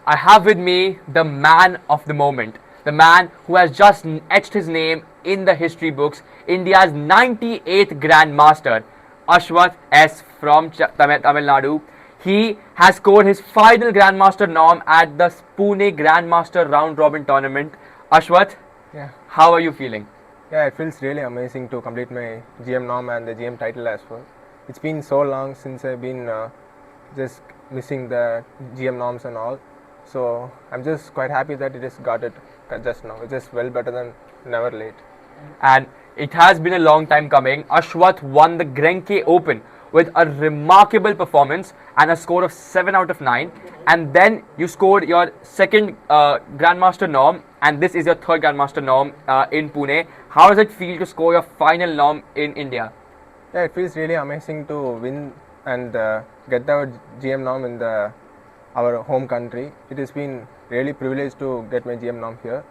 I have with me the man of the moment, the man who has just etched his name in the history books, India's 98th Grandmaster, Aswath S from Tamil Nadu. He has scored his final Grandmaster norm at the Pune Grandmaster Round Robin Tournament. Aswath, Yeah, how are you feeling? yeah, it feels really amazing to complete my GM norm and the GM title as well. It's been so long since I've been just missing the GM norms and all. So I'm just quite happy that it has got it just now. It's just well better than never late. And it has been a long time coming. Aswath won the Grenke Open with a remarkable performance and a score of 7 out of 9. And then you scored your second Grandmaster norm, and this is your third Grandmaster norm in Pune. How does it feel to score your final norm in India? Yeah, it feels really amazing to win and get our GM norm in our home country. It has been really privileged to get my GM norm here.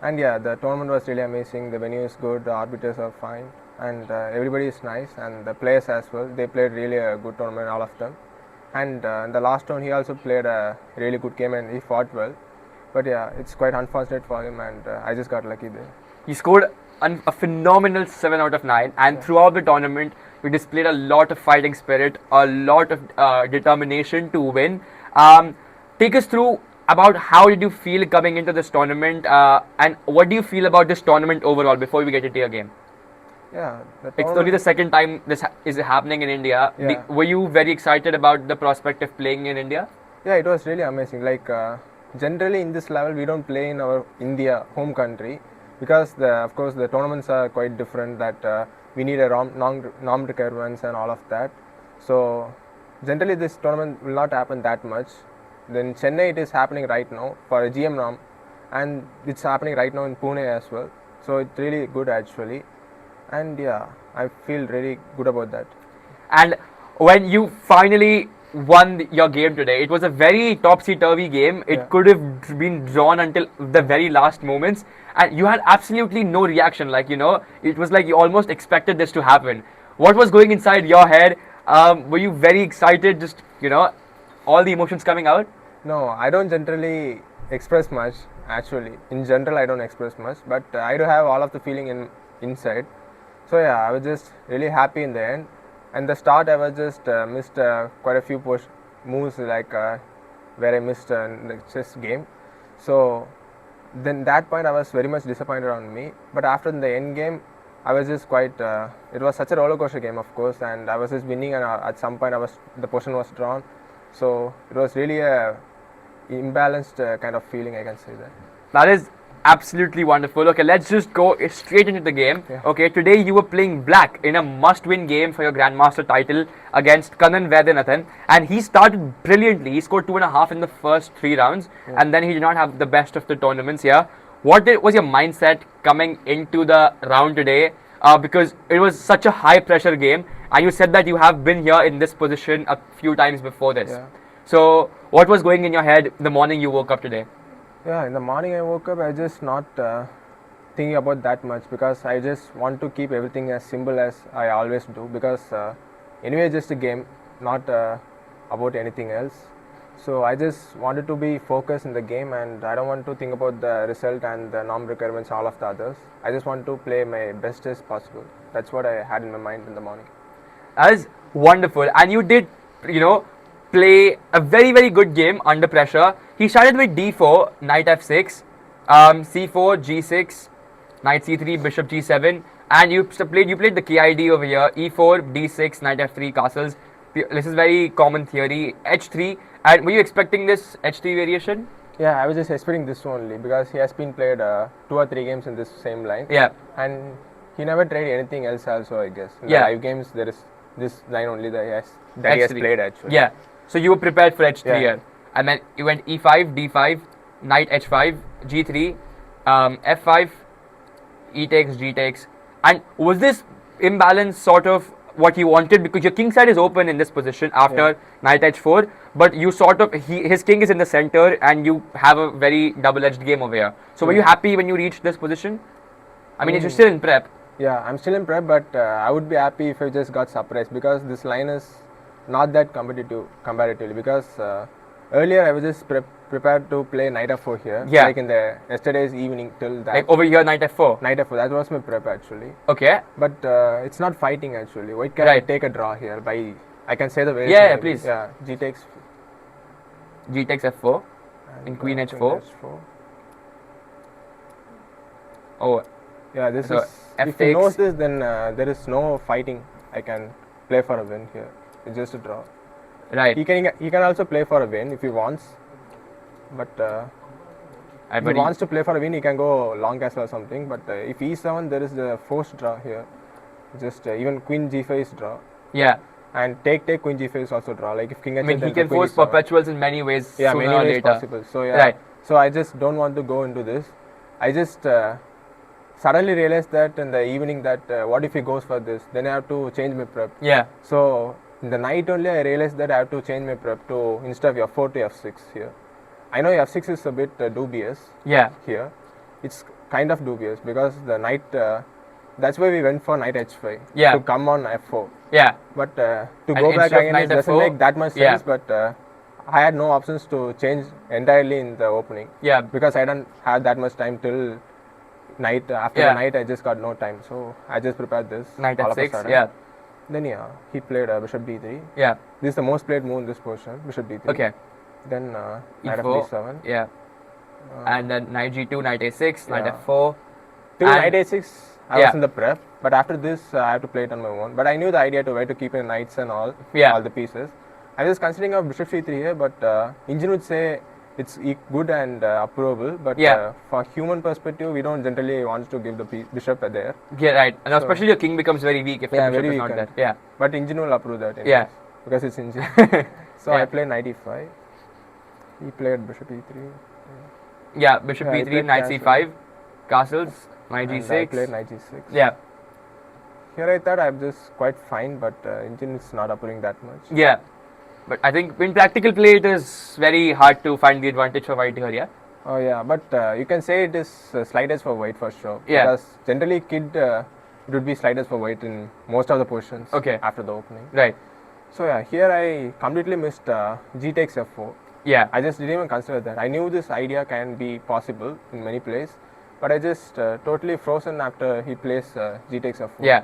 And yeah, the tournament was really amazing. The venue is good, the arbiters are fine, and everybody is nice, and the players as well. They played really a good tournament, all of them. And in the last round, he also played a really good game and he fought well. But yeah, it's quite unfortunate for him, and I just got lucky there. You scored a phenomenal 7 out of 9, and throughout the tournament, you displayed a lot of fighting spirit, a lot of determination to win. Take us through about how did you feel coming into this tournament, and what do you feel about this tournament overall before we get into your game? Yeah, the It's only the second time this is happening in India. Yeah. Were you very excited about the prospect of playing in India? Yeah, it was really amazing. Like generally in this level, we don't play in our India home country because of course the tournaments are quite different. That we need a norm requirements and all of that. So generally this tournament will not happen that much. Then Chennai it is happening right now for a GM norm, and it's happening right now in Pune as well. So it's really good actually, and yeah, I feel really good about that. And when you finally won your game today, it was a very topsy-turvy game. It Yeah. could have been drawn until the very last moments, and you had absolutely no reaction. It was like you almost expected this to happen. What was going inside your head? Were you very excited? Just all the emotions coming out. No, I don't generally express much actually. In general, I don't express much, but I do have all of the feeling inside. So yeah, I was just really happy in the end. And the start, I was just missed quite a few moves like where I missed in the chess game. So then that point, I was very much disappointed on me. But after the end game, I was just quite. It was such a roller coaster game, of course, and I was just winning. And at some point, the position was drawn. So it was really a imbalanced kind of feeling, I can say that. That is absolutely wonderful. Okay, let's just go straight into the game. Yeah. Okay, today you were playing black in a must-win game for your Grandmaster title against Kanan Vaidyanathan, and he started brilliantly. He scored 2.5 in the first 3 rounds, and then he did not have the best of the tournaments here. What was your mindset coming into the round today? Because it was such a high-pressure game, and you said that you have been here in this position a few times before this. Yeah. So, what was going in your head the morning you woke up today? Yeah, in the morning I woke up, I just not thinking about that much because I just want to keep everything as simple as I always do because anyway, just a game, not about anything else. So I just wanted to be focused in the game, and I don't want to think about the result and the norm requirements, all of the others. I just want to play my best as possible. That's what I had in my mind in the morning. That is wonderful, and you did, play a very, very good game under pressure. He started with d4, knight f6, c4, g6, knight c3, bishop g7, and you played the KID over here, e4, d6, knight f3, castles. This is very common theory. h3, and were you expecting this h3 variation? Yeah, I was just expecting this only because he has been played 2 or 3 games in this same line. Yeah. And he never tried anything else also, I guess. In Yeah. the live games, there is this line only that he has H3. played actually. Yeah. So you were prepared for h3 Yeah. here. And then you went e5, d5, knight h5, g3, f5, e takes, g takes. And was this imbalance sort of what he wanted? Because your king side is open in this position after knight h4, but you sort of, his king is in the center and you have a very double-edged game over here. So were you happy when you reached this position? I mean, you're still in prep. Yeah, I'm still in prep, but I would be happy if I just got surprised because this line is not that competitive comparatively because Earlier, I was just prepared to play knight f4 here. Yeah. Like in the yesterday's evening till that. Like over here, knight f4. Knight f4. That was my prep actually. Okay. But it's not fighting actually. White can Right. take a draw here by. I can say the way. Yeah, please. Yeah. G takes. G takes f4. And queen h4. Oh. Yeah, this So is. f If he takes. knows this, then there is no fighting. I can play for a win here. It's just a draw. Right. He can also play for a win if he wants. But if he wants to play for a win, he can go long castle or something. But if e7, there is a forced draw here. Just even queen g5 is draw. Yeah. And take queen g5 is also draw. Like if king h8, I mean, then he can queen force e7. perpetuals in many ways. Yeah, sooner many or ways later. possible. So yeah. Right. So I just don't want to go into this. I just suddenly realized that in the evening that what if he goes for this? Then I have to change my prep. Yeah. So in the night only I realized that I have to change my prep to instead of f4 to f6 here. I know f6 is a bit dubious. Yeah. Here, it's kind of dubious because the knight. That's why we went for knight h5. Yeah. To come on f4. Yeah. But to And go back instead of again, knight it doesn't f4, make that much yeah. sense. But I had no options to change entirely in the opening. Yeah. Because I don't have that much time till night. After Yeah. the night, I just got no time. So I just prepared this. Knight all of a f6. sudden. Yeah. Then he played bishop d3. Yeah. This is the most played move in this position, bishop d3. Okay. Then knight e4. f7. Yeah. And then knight g2, knight a6, knight Yeah. f4. Till And- knight a6, I Yeah. was in the prep. But after this, I have to play it on my own. But I knew the idea to where to keep in knights and all, Yeah. all the pieces. I was considering of bishop c3 here, but engine would say it's good and approvable. But Yeah. for human perspective, we don't generally want to give the bishop there. Yeah, right. And So- especially your king becomes very weak if Yeah, the bishop very is not weak there. and- Yeah. But engine will approve that. Yeah. Because it's engine. So Yeah. I played knight e5. He played bishop e3. Yeah, bishop Yeah, I b3, played knight castle. c5, castles, knight And g6. I played knight g6. Yeah. Here I thought I'm just quite fine, but engine is not approving that much. Yeah. But I think in practical play, it is very hard to find the advantage for white here, yeah? Oh yeah, but you can say it is slight edge for white for sure. Yeah. Because generally it would be slight edge for white in most of the positions. Okay. After the opening. Right. So yeah, here I completely missed g takes f4. Yeah. I just didn't even consider that. I knew this idea can be possible in many plays, but I just totally frozen after he plays g takes f4. Yeah.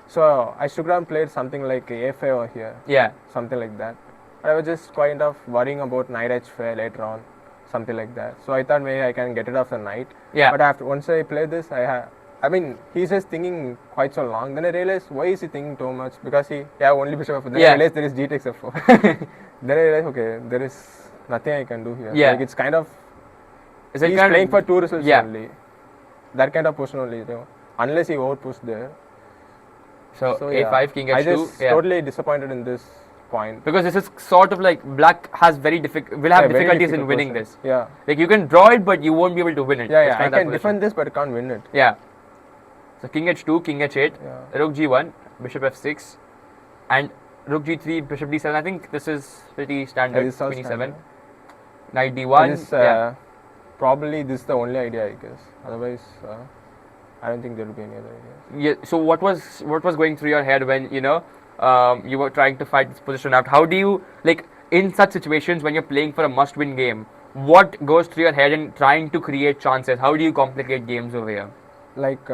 So I should have played something like a5 over here, Yeah. something like that. But I was just kind of worrying about knight h5 later on, something like that. So I thought maybe I can get rid of the knight. Yeah. But after once I played this, I mean, he's just thinking quite so long. Then I realized why is he thinking so much? Because he only bishop f4. Then Yeah. I realized there is g takes f4. Then I realized okay, there is nothing I can do here. Yeah. Like it's kind of Is it he's kind playing of, for two results Yeah. only. That kind of position only, unless he overpushed there. So, yeah, a5, king h2. I just Yeah. totally disappointed in this point. Because this is sort of like black has will have Yeah, very difficulties in difficult winning position. this. Yeah. Like you can draw it, but you won't be able to win it. Yeah, It's yeah. I kind of that can position. defend this, but I can't win it. Yeah. So king h2, king h8, Yeah. rook g1, bishop f6, and rook g3, bishop d7. I think this is pretty standard. this is all Queen e7, standard. knight d1. This, yeah. Probably this is the only idea, I guess. Otherwise, I don't think there will be any other ideas. Yeah. So what was going through your head when you were trying to fight this position out? How do you like in such situations when you're playing for a must-win game? What goes through your head in trying to create chances? How do you complicate games over here? Like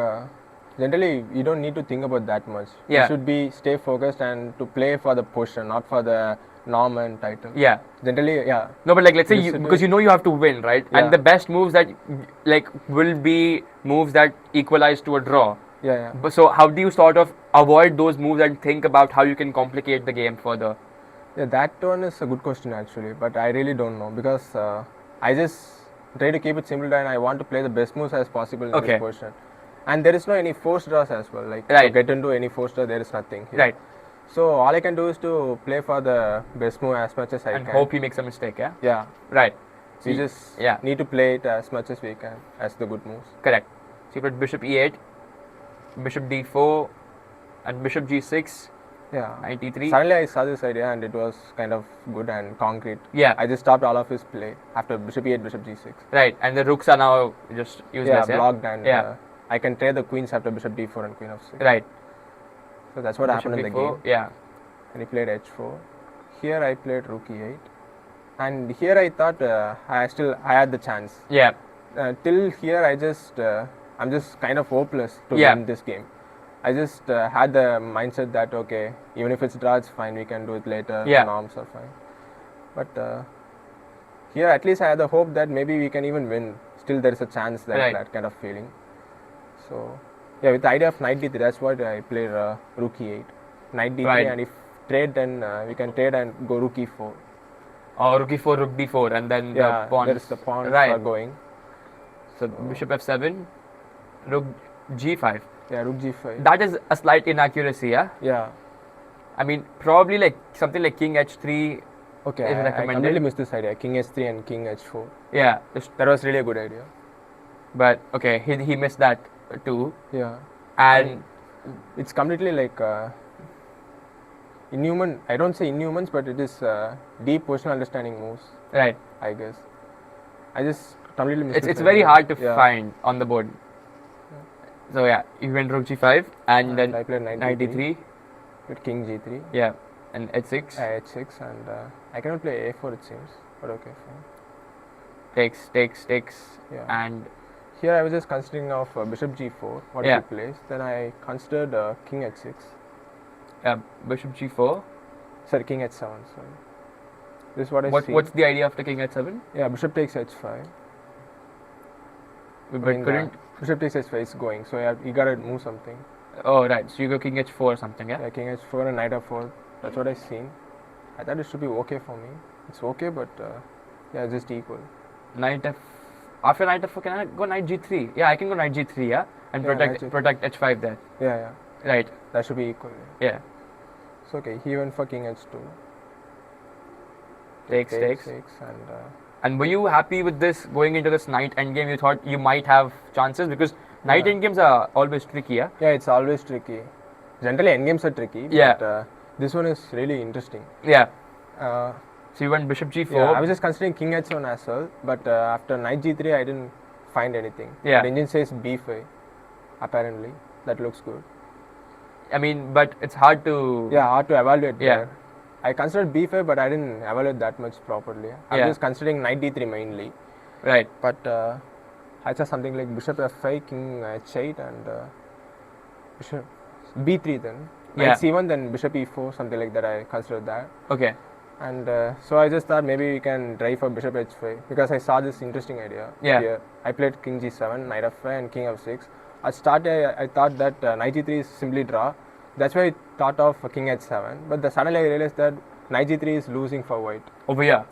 generally, you don't need to think about that much. Yeah. You should be stay focused and to play for the position, not for the norm and title. Yeah. Generally, yeah. No, but like let's say This you, should be- because you know you have to win, right? Yeah. And the best moves that like will be moves that equalize to a draw. Yeah, yeah. But so how do you sort of avoid those moves and think about how you can complicate the game further? Yeah, that one is a good question actually, but I really don't know because I just try to keep it simple and I want to play the best moves as possible in Okay. this position. And there is no any forced draws as well. Like to Right. get into any forced draw, there is nothing. Here. Right. So all I can do is to play for the best move as much as I And can. hope he makes a mistake, yeah? Yeah. Right. We See- just yeah. need to play it as much as we can as the good moves. Correct. So you played bishop e8, bishop d4, and bishop g6, Yeah. knight e3. Suddenly I saw this idea and it was kind of good and concrete. Yeah. I just stopped all of his play after bishop e8, bishop g6. Right. And the rooks are now just Yeah, useless, yeah? blocked and Yeah. I can trade the queens after bishop d4 and queen f6. Right. So that's what Bishop happened in the d4, game. yeah. And he played h4. Here I played rook e8. And here I thought I had the chance. Yeah. Till here I'm just kind of hopeless to Yeah. win this game. I just had the mindset that okay, even if it's draw, it's fine. We can do it later. Yeah. Norms are fine. But here at least I had the hope that maybe we can even win. Still, there is a chance that Right. that kind of feeling. So yeah, with the idea of knight d3, that's what I played rook e8, knight d3, Right. and if trade, then we can trade and go rook e4. Or rook e4, rook d4, and then Yeah, the pawns. there is the pawns Right. are going. So bishop f7, rook g5. Yeah, rook g5. That is a slight inaccuracy, yeah. Yeah. I mean, probably like something like king h3. Okay, Is I recommended. completely missed this idea. King h3 and king h4. Yeah, That was really a good idea. but okay, he missed that too, Yeah. and It's completely like inhuman. I don't say inhumans, but it is deep personal understanding moves, right. I guess. I just completely missed It's this very idea. hard to Yeah. find on the board. So yeah, you went rook g5 and then I played knight knight d3 d3. with king g3. Yeah, and h6 h6 and I cannot play a4 it seems, but okay, fine. takes, Yeah. and Here I was just considering of bishop g4, what Yeah. if he plays. Then I considered king h6, bishop g4. sorry, king h7, sorry. This is what I see. What's the idea after king h7? Yeah, bishop takes h5. But I mean, couldn't. bishop takes h5 is going, so you gotta move something. Oh right, so you go king h4 or something, yeah. Yeah, king h4 and knight f4. That's what I seen. I thought it should be okay for me. It's okay, but yeah, just equal. Knight f. After knight f4, can I go knight g3? Yeah, I can go knight g3, yeah, and Yeah, protect knight G3. protect h5 there. Yeah, Right. that should be equal. Yeah. Yeah. It's okay. He went for king h2. Takes. And And were you happy with this going into this knight endgame? You thought you might have chances because knight Yeah. endgames are always tricky, yeah. yeah, it's always tricky. Generally, endgames are tricky. Yeah. But this one is really interesting. Yeah. Uh, So you went bishop g4. yeah, I was just considering king h1 as well, but after knight g3, I didn't find anything. Yeah. The engine says b5. Apparently, that looks good. I mean, but it's hard to. Yeah, hard to evaluate. Yeah. There. I considered b5, but I didn't evaluate that much properly. I was Yeah. just considering knight d3 mainly. Right. But I saw something like bishop f5, king h8, and bishop b3 then. Knight Yeah. c1, then bishop e4, something like that. I considered that. Okay. And so I just thought maybe we can try for bishop h5 because I saw this interesting idea. Yeah. Here. I played king g7, knight f5, and king f6. At start, I thought that knight g3 is simply draw. That's why I thought of king h7. But suddenly I realized that knight g3 is losing for white. Over here.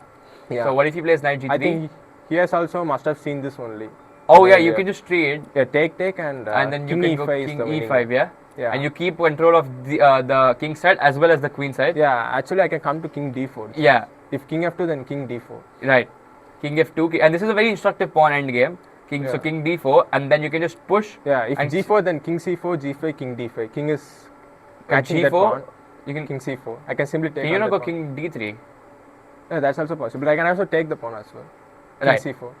Yeah. So what if he plays knight g3? I think he has also must have seen this only. Oh yeah, you can just trade, Yeah, take and and then king you can e5 go is king the winning e5, yeah. Yeah. And you keep control of the king side as well as the queen side. Yeah, actually I can come to king d4. Yeah. If king f2, then king d4. Right. King f2, and this is a very instructive pawn end game. So Yeah. king d4, and then you can just push. Yeah, if And g4, then king c4, g5, king d5. King is catching that g4. pawn. You can. King c4. I can simply take. Can you on not that go pawn. king d3? Yeah, that's also possible. But I can also take the pawn as well. King Right. c4.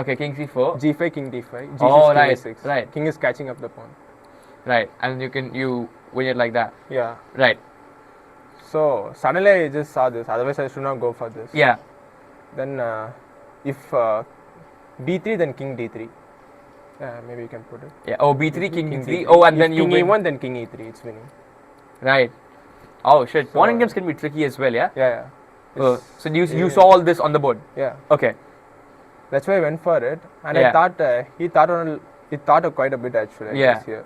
Okay, king c4. G5, king d5. G6, Oh, king right, a6. right. King is catching up the pawn. Right, and you win it like that. Yeah. Right. So suddenly I just saw this. Otherwise I should not go for this. Yeah. Then if b3, then king d3. Yeah, maybe you can put it. Yeah. Oh, b3, king d3. D3. Oh, and If then you king win. a1, then king e3. It's winning. Right. Oh shit. So- Pawn games can be tricky as well. Yeah. Yeah. Oh, It's- so you yeah. saw all this on the board. Yeah. Okay. That's why I went for it, and Yeah. I thought he thought quite a bit actually. I Yeah. guess, here.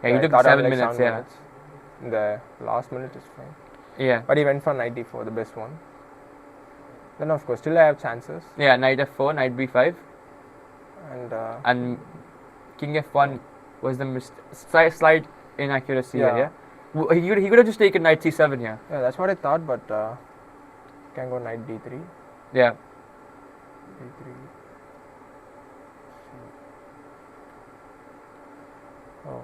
Yeah, you I took thought of 7 like minutes. 7 Yeah. minutes. The last minute is fine, Yeah. but he went for knight d4, the best one. Then of course, still I have chances, Yeah. Knight f4, knight b5, and and king f1 was the slight inaccuracy. Yeah. Yeah. He could have just taken knight c7 here. yeah, that's what I thought. But can go knight d3, Yeah. d3. Oh.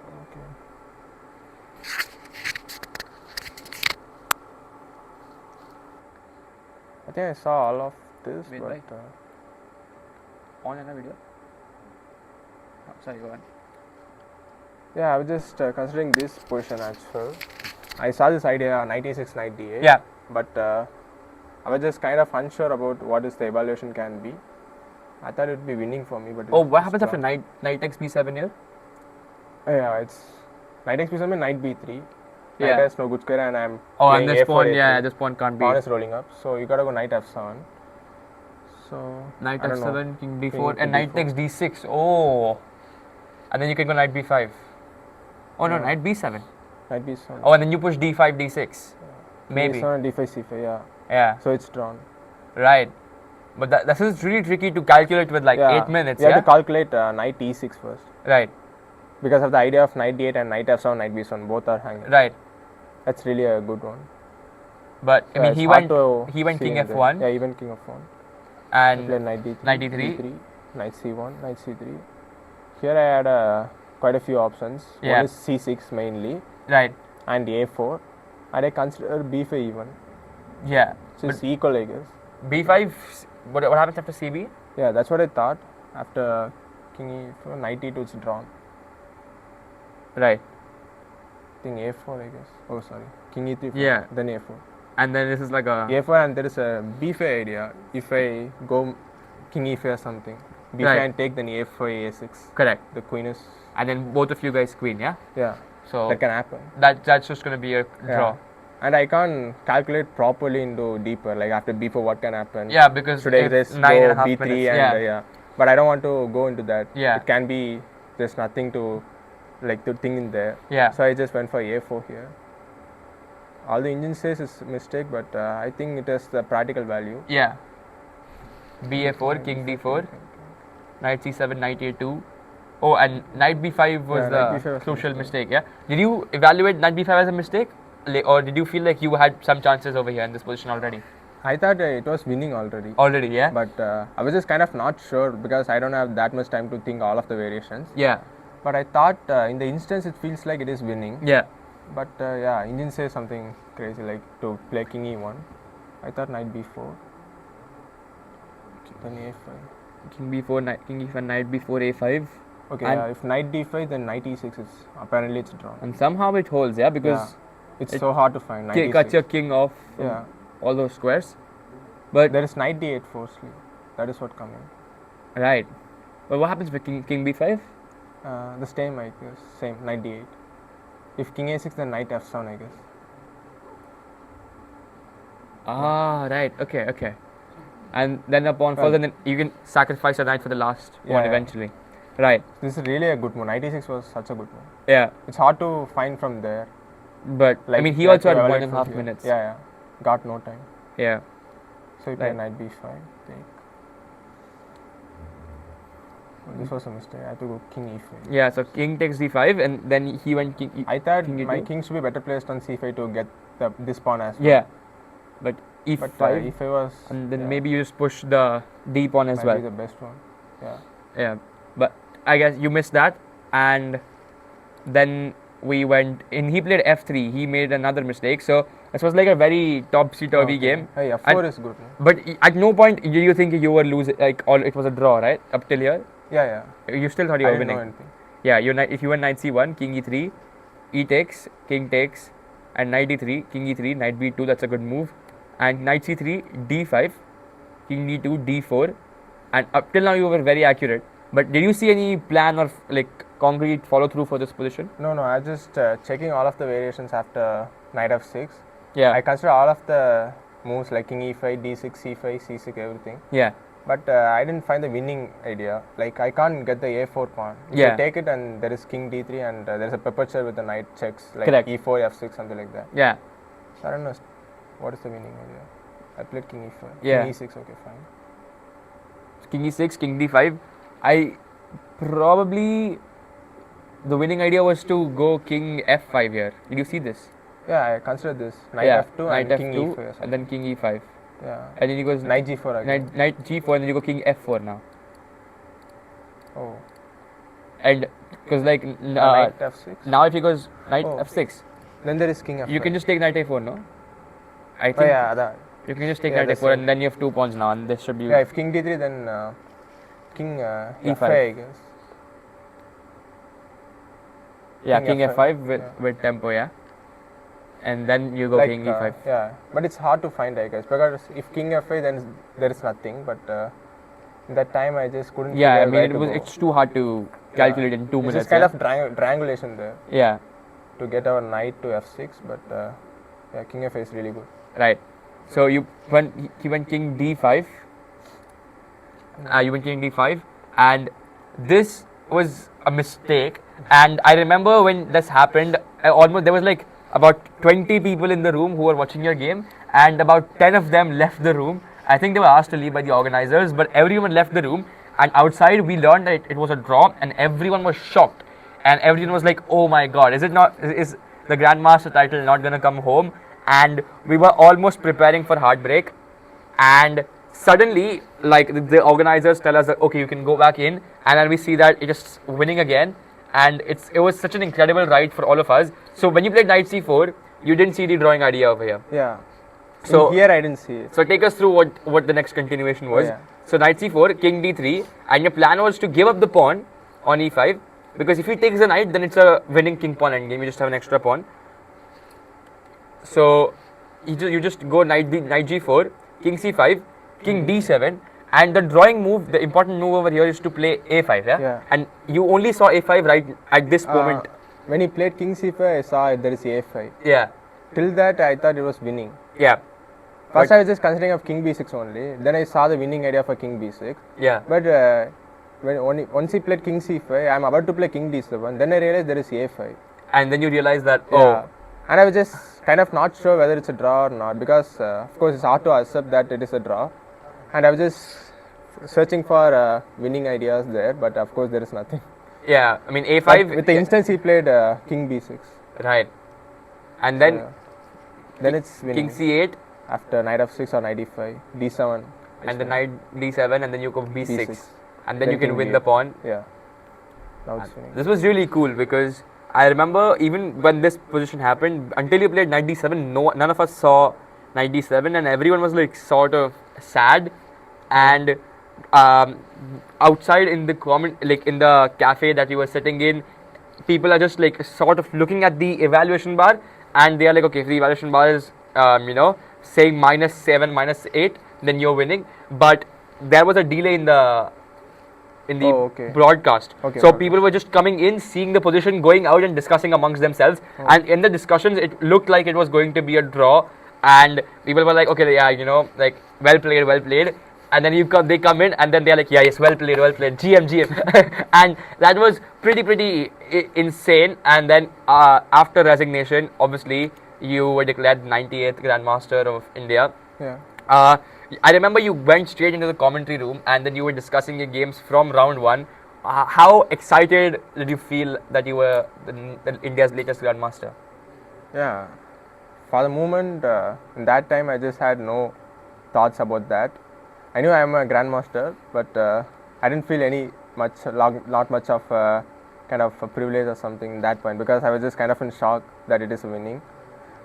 Okay. I think I saw all of this, Wait, but wait. On in a video. Oh, sorry, go on. Yeah, I was just considering this position as well. I saw this idea, knight e6, knight d8. Yeah. But I was just kind of unsure about what is the evaluation can be. I thought it would be winning for me, but Oh, it's what just happens after drawn. knight takes b7 here? Yeah, it's knight x b7, knight b3. Yeah. Knight has no good square, and I'm Oh, playing and this a4, pawn, a3. yeah, this pawn can't be. Pawn is rolling up, so you gotta go knight f7. So Knight I don't know. f7, king d4, King to and knight d4. takes d6. Oh, and then you can go knight b5. Oh no, Yeah. knight b7. Knight b7. Oh, and then you push d5, d6. Maybe. d7 and d5, c5. Yeah. Yeah. So it's drawn. Right. But this is really tricky to calculate with like 8 minutes. You Yeah. have to calculate knight e6 first, Right. because of the idea of knight d8 and knight f7, knight b7, both are hanging. Right. That's really a good one. But I Yeah, mean, it's he hard went to he went see king in there. f1 Yeah, he went king f1. and Played knight d3, knight d3. d3, knight c1, knight c3. Here I had quite a few options. Yeah. One is c6 mainly, right. and a4, and I consider b5 even. Yeah. So it's equal, I guess. b5. What happens after cb? Yeah, that's what I thought. After king e4, knight e2, it's drawn. Right. I think a4, I guess. Oh, sorry. King e3 first, Yeah. then a4. And then this is like a a4, and there is a b5 idea. If I go king e5 or something, b5 Right. and take, then a4, a6. correct. The queen is, And then both of you guys queen. Yeah. yeah, So that can happen. that's just gonna be a draw. Yeah. And I can't calculate properly into deeper, like after b4 what can happen. Yeah, because Should I if just 9.5 go b3 minutes. and Yeah. yeah. But I don't want to go into that. Yeah. It can be there's nothing to like to think in there. Yeah. So I just went for a4 here. All the engine says is mistake, but I think it has the practical value. Yeah. ba4, king d4, knight c7, knight a2. Oh, and knight b5 was Yeah, the knight b5 was crucial mistake. mistake. Yeah. Did you evaluate knight b5 as a mistake, or did you feel like you had some chances over here in this position already? I thought it was winning already. Already, yeah. But I was just kind of not sure because I don't have that much time to think all of the variations. Yeah. But I thought in the instance it feels like it is winning. Yeah. But yeah, engine says something crazy like to play king e1. I thought knight b4. Then a5. King b4, king e5, knight b4, a5, Okay, And- yeah, if knight d5, then knight e6 is apparently it's drawn. and somehow it holds. Yeah, because It's it so hard to find. Knight cuts e6. your king off from Yeah, all those squares. But there is knight d8 firstly. That is what coming. right. But what happens with king b5? The same, I guess. Same, knight d8. If king a6, then knight f7, I guess. Ah, right. Okay, okay. And then the pawn falls, Well- and then you can sacrifice a knight for the last Yeah, one yeah. eventually. Right. This is really a good move. Knight e6 was such a good move. Yeah. It's hard to find from there. But I mean, he you have also to had evaluate 1.5 from here. minutes. Yeah, yeah. Got no time. Yeah. So you play Right. knight b5. Take. This was a mistake. I had to go king e5. Yeah. So king takes d5, and then he went king. I thought king my e2. king should be better placed on c5 to get this pawn as well. Yeah. But e5, But e5 was. and then yeah, maybe you just push the d pawn as might well. be the best one. Yeah. Yeah. But I guess you missed that, and then we went in. He played f3. He made another mistake. So this was like a very topsy-turvy Okay. game. Hey, f4 is good. No? But at no point did you think you were losing, like, all it was a draw, right? Up till here, Yeah, yeah. you still thought you I were didn't know winning. anything. Yeah, if you went knight c1, king e3, e takes, king takes, and knight e3, king e3, knight b2. That's a good move. And knight c3, d5, king d2, d4, and up till now you were very accurate. But did you see any plan or like concrete follow through for this position? No, no. I was just checking all of the variations after knight f6. Yeah. I consider all of the moves like king e5, d6, c5, c6, everything. Yeah. But I didn't find the winning idea. Like I can't get the a4 pawn. If Yeah. I take it and there is king d3 and there is a pepper chair with the knight checks like Correct. e4, f6, something like that. Yeah. So I don't know what is the winning idea. I played king e5. Yeah. King e6, okay, fine. King e6, king d5. I probably the winning idea was to go king f5 here. Did you see this? Yeah, I consider this knight yeah. f2 Knight and king f2 e5. or and something. then king e5. Yeah. And then he goes Knight g4 again. knight g4, and then you go king f4 now. Oh. And because like Knight f6. now if he goes knight Oh. f6, Then there is king f5. you can just take knight a4, no? I think Oh yeah, that. you can just take Yeah, knight that's a4, it. and then you have 2 pawns now, and this should be Yeah, if king d3, then king E5. f5, I guess. Yeah, King king F5, f5 with, yeah. with tempo, yeah. And then you go Like king e5. yeah, but it's hard to find, I guess, because if King F5, then there is nothing. But in that time, I just couldn't Yeah, I figure mean where to go. it's too hard to calculate in 2 It's minutes. just kind Yeah? of triangulation there Yeah, to get our knight to F6. But yeah, King F5 is really good. right. So you went king d5. You went king d5, and this was a mistake. And I remember when this happened, there was like about 20 people in the room who were watching your game, and about 10 of them left the room. I think they were asked to leave by the organizers, but everyone left the room. And outside, we learned that it was a draw, and everyone was shocked. And everyone was like, "Oh my God, is it not? Is the Grandmaster title not gonna come home?" And we were almost preparing for heartbreak, and suddenly, like the organizers tell us that okay, you can go back in, and then we see that it is winning again, and it was such an incredible ride for all of us. So when you played knight c4, you didn't see the drawing idea over here. Yeah. So here I didn't see it. So take us through what the next continuation was. Yeah. So knight c4, king d3, and your plan was to give up the pawn on e5, because if he takes the knight, then it's a winning king pawn endgame. You just have an extra pawn. So you just go knight g4, king c5, king d7, and the drawing move, the important move over here is to play a5. Yeah. And you only saw a5 right at this moment. When he played King C5, I saw there is A5. Yeah. Till that, I thought it was winning. Yeah. First, I was just considering of King B6 only. Then I saw the winning idea for King B6. Yeah. But once he played King C5, I'm about to play King D7. Then I realized there is A5. And then you realize that Yeah. And I was just kind of not sure whether it's a draw or not, because of course it's hard to accept that it is a draw. And I was just searching for winning ideas there, but of course there is nothing. Yeah, I mean a5. But with the instance he played King B6. Right. And then Then it's winning. king c8, After knight f6 or knight e5, d7. and then knight d7, and then you go b6, B6. and then you can king win d8. the pawn. Yeah. Now it's winning. This was really cool because I remember even when this position happened, until you played knight d7, none of us saw knight d7, and everyone was like sort of sad. And outside in the like in the cafe that we were sitting in, people are just like sort of looking at the evaluation bar, and they are like, okay, if the evaluation bar is saying -7, -8, then you're winning. But there was a delay in the broadcast. Okay, So okay. people were just coming in, seeing the position, going out and discussing amongst themselves. And in the discussions, it looked like it was going to be a draw. And people were like, okay, yeah, like well played. And then they come in, and then they're like, yeah, yes, well played, GM. And that was pretty insane. And then after resignation, obviously, you were declared 98th Grandmaster of India. Yeah. I remember you went straight into the commentary room, and then you were discussing your games from round 1. How excited did you feel that you were India's latest Grandmaster? Yeah. For the moment, in that time, I just had no thoughts about that. I knew I am a grandmaster, but I didn't feel not much of kind of a privilege or something at that point, because I was just kind of in shock that it is winning.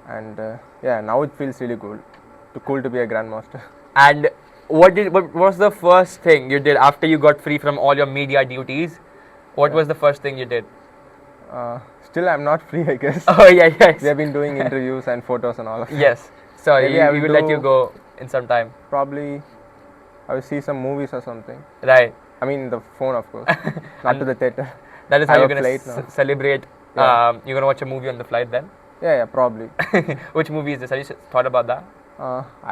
And yeah, now it feels really cool to be a grandmaster. And what was the first thing you did after you got free from all your media duties? What was the first thing you did? Still, I'm not free, I guess. Oh yeah, yes. We have been doing interviews and photos and all of that. Yes. So Maybe I we will will let you do- go in some time. Probably I will see some movies or something. Right. I mean, the phone, of course, not to the theater. That is I how you're have a gonna flight now. celebrate. Yeah. You're gonna watch a movie on the flight then. Yeah, probably. Which movie is this? Have you thought about that?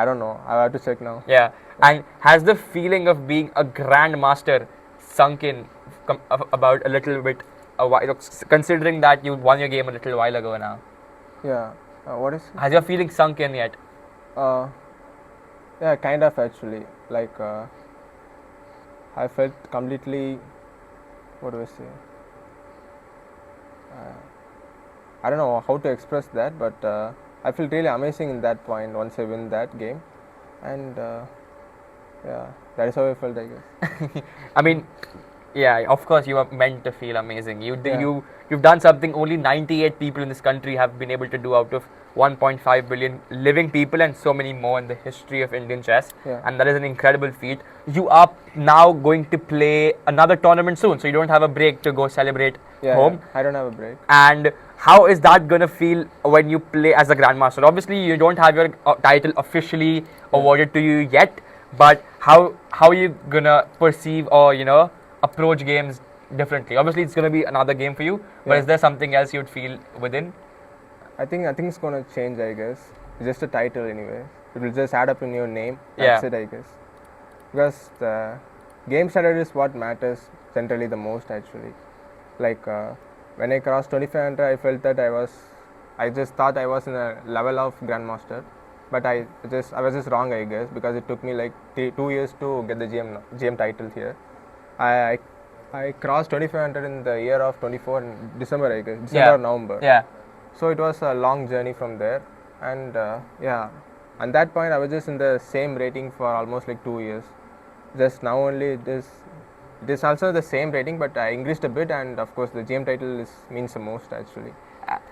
I don't know. I have to check now. Yeah. And has the feeling of being a grandmaster sunk in about a little bit a while, considering that you won your game a little while ago now? Yeah. What is it? Has your feeling sunk in yet? Yeah, kind of actually. Like, I felt completely. What do I say? I don't know how to express that, but I felt really amazing in that point once I win that game, and yeah, that is how I felt, I guess. I mean, yeah, of course you are meant to feel amazing. You Yeah. you've done something only 98 people in this country have been able to do out of 1.5 billion living people and so many more in the history of Indian chess. Yeah. And that is an incredible feat. You are now going to play another tournament soon, so you don't have a break to go celebrate home. Yeah. I don't have a break. And how is that going to feel when you play as a grandmaster? Obviously, you don't have your title officially awarded to you yet, but how are you going to perceive or, you know, approach games differently? Obviously, it's going to be another game for you, but is there something else you'd feel within? I think it's gonna change. I guess it's just a title anyway. It will just add up in your name. That's it, I guess. Because the game strategy is what matters generally the most. Actually, like when I crossed 2500, I felt that I just thought I was in a level of grandmaster, but I was just wrong, I guess, because it took me like 2 years to get the GM title here. I crossed 2500 in the year of 24 in December, I guess, December or November. Yeah. So it was a long journey from there, and at that point I was just in the same rating for almost like 2 years. Just now only it is also the same rating, but I increased a bit, and of course the GM title means the most actually.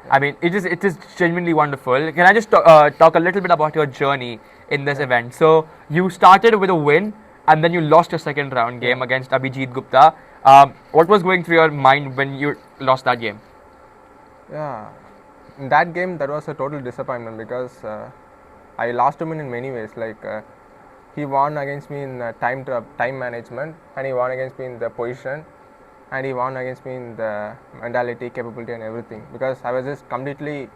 I mean, it is genuinely wonderful. Can I just talk a little bit about your journey in this event? So you started with a win, and then you lost your second round game against Abhijit Gupta. What was going through your mind when you lost that game? Yeah, in that game that was a total disappointment because I lost him in many ways. Like he won against me in time management, and he won against me in the position, and he won against me in the mentality, capability, and everything. Because I was just completely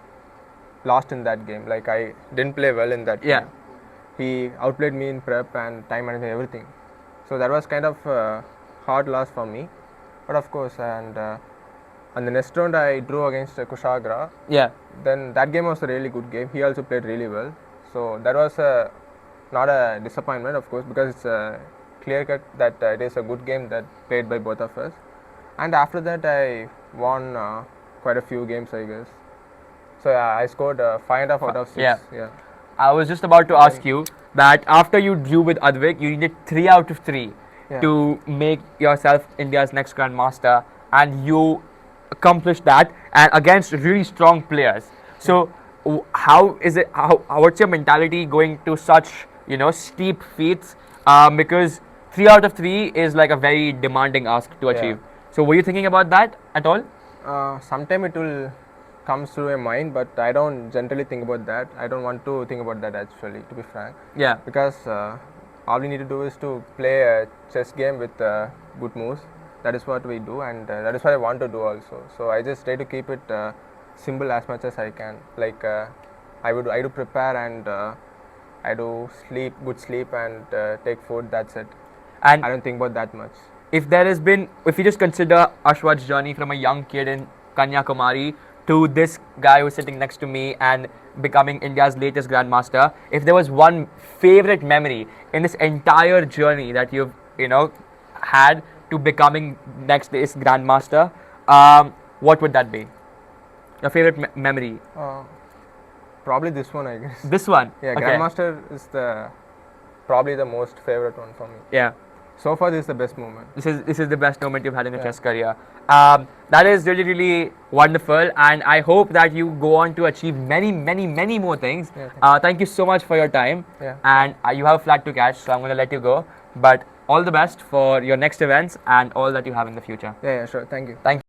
lost in that game. Like I didn't play well in that game. He outplayed me in prep and time management, everything. So that was kind of a hard loss for me. But of course, and the next round I drew against Kushagra. Yeah. Then that game was a really good game. He also played really well. So that was not a disappointment, of course, because it's a clear cut that it is a good game that played by both of us. And after that, I won quite a few games, I guess. So I scored 5.5 out of 6. Yeah. I was just about to ask you that after you drew with Advik, you needed 3 out of 3 to make yourself India's next grandmaster, and you accomplished that, and against really strong players. So how is it? What's your mentality going to such steep feats? Because 3 out of 3 is like a very demanding ask to achieve. So were you thinking about that at all? Sometime it will come through my mind, but I don't generally think about that. I don't want to think about that actually, to be frank. Yeah. Because all we need to do is to play a chess game with good moves. That is what we do, and that is what I want to do also. So I just try to keep it simple as much as I can. Like I do prepare, and I do good sleep, and take food. That's it. And I don't think about that much. If you just consider Aswath's journey from a young kid in Kanyakumari to this guy who's sitting next to me and becoming India's latest grandmaster, if there was one favorite memory in this entire journey that you've had to becoming next this grandmaster, what would that be? Your favorite memory? Probably this one, I guess. This one? Yeah, okay. Grandmaster is probably the most favorite one for me. Yeah. So far, this is the best moment. This is the best moment you've had in your chess career. That is really, really wonderful, and I hope that you go on to achieve many, many, many more things. Thank you so much for your time. And you have a flight to catch, so I'm going to let you go. But all the best for your next events and all that you have in the future. Yeah, sure. Thank you. Thank you.